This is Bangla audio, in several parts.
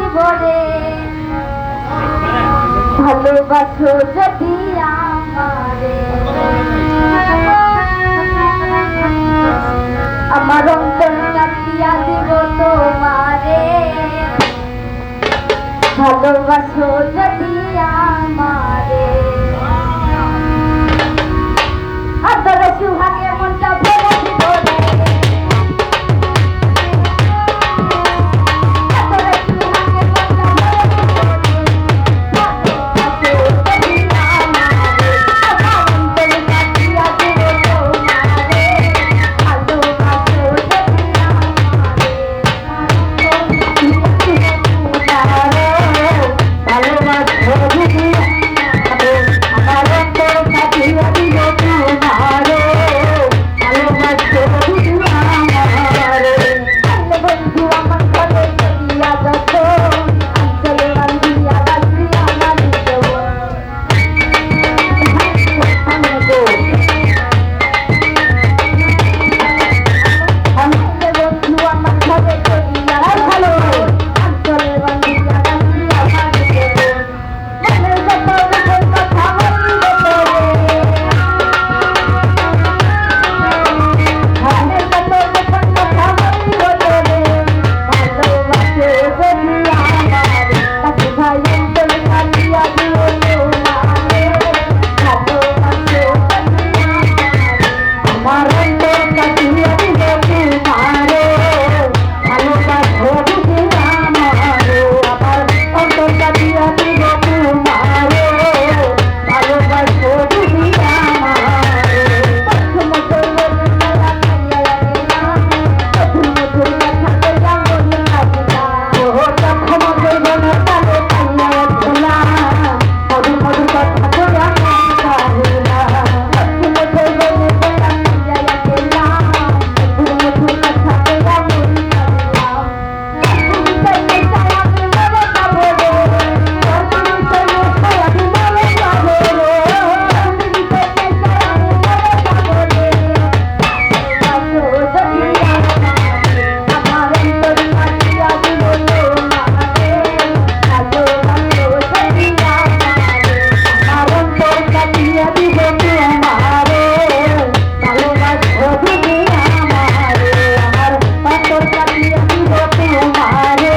ভরে ভালোবাসো যদি আমারে আমার অন্তর কাটিয়া দিব তোমারে ভালোবাসো যদি আমারে আদরে সুহাগে মনটা ভরে দিব রে আদরে সুহাগে মনটা ভরে দিব রে ভালোবাসো যদি আমারে আমার অন্তর কাটিয়া দিব তোমারে ভালোবাসো যদি আমারে ভালোবাসো যদি আমার অন্তর কাটিয়া দিব তোমারে ভালোবাসো যদি আমারে বন্ধু আমার ঘরে চলিয়া যত অঞ্চলে বান্ধিয়া বান্ধিয়া মারি দেব বন্ধু আমার ঘরে চলিয়া ভালো অঞ্চলে বান্ধিয়া বান্ধিয়া মারি দেব মনের যত দুঃখের কথা বলিব তোরে মনের যত দুঃখের কথা বলিব তোরে ভালোবাসো যদি আমারে তাকে ভাই অন্তর কাটিয়া দিব তোমারে ভালোবাসো যদি আমারে আমার অন্তর কাটিয়া দিব তোমারে ভালোবাসো যদি আমারে আমার অন্তর কাটিয়া দিব তোমারে ভালোবাসো যদি আমারে প্রথম তোর মেলা খাইয়া গেলাম প্রথম তোর কথা কইয়া মনে লাগিলা ও প্রথম তোর মনে তালে খাইয়া গেলাম মধুর মধুর কথা কইয়া মনে লাগিলা প্রথম তোর মনে তালে খাইয়া গেলাম মধুর মধুর কথা কইয়া মনে লাগিলা তুমি চাইলে চাই আমি মরে যাবো রে তুমি চাইলে চাই আমি মরে যাবো রে তুমি চাইলে চাই আমি মরে যাবো রে ভালোবাসো যদি আমারে আমার অন্তর কাটিয়া দিব তোমারে ভালোবাসো যদি আমারে আমার অন্তর কাটিয়া দিব তোমারে ভালোবাসো যদি আমারে আমার অন্তর কাটিয়া দিব তোমারে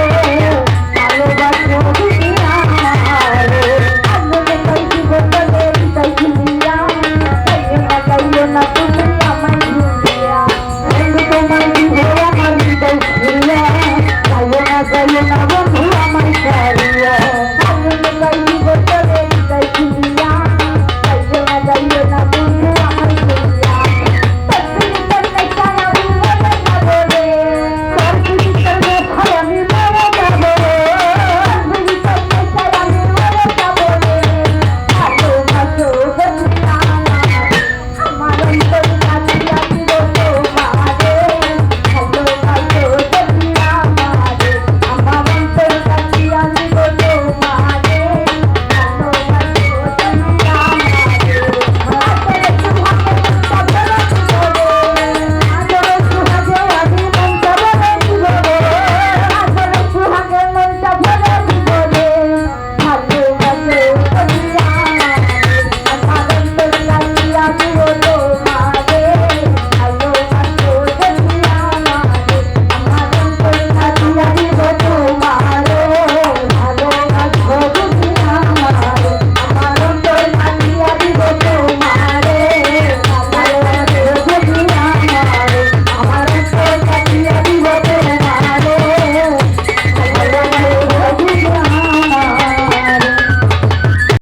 ভালোবাসো যদি আমারে আগুনে কই দিব বলে হৃদয় ঝুলিয়া গাইও না তুমি আমায় ভুলিয়া বন্ধু তোমায় দিব আমার হৃদয় ঝুলিয়া গাইও না বন্ধু আমায় ছাড়িয়া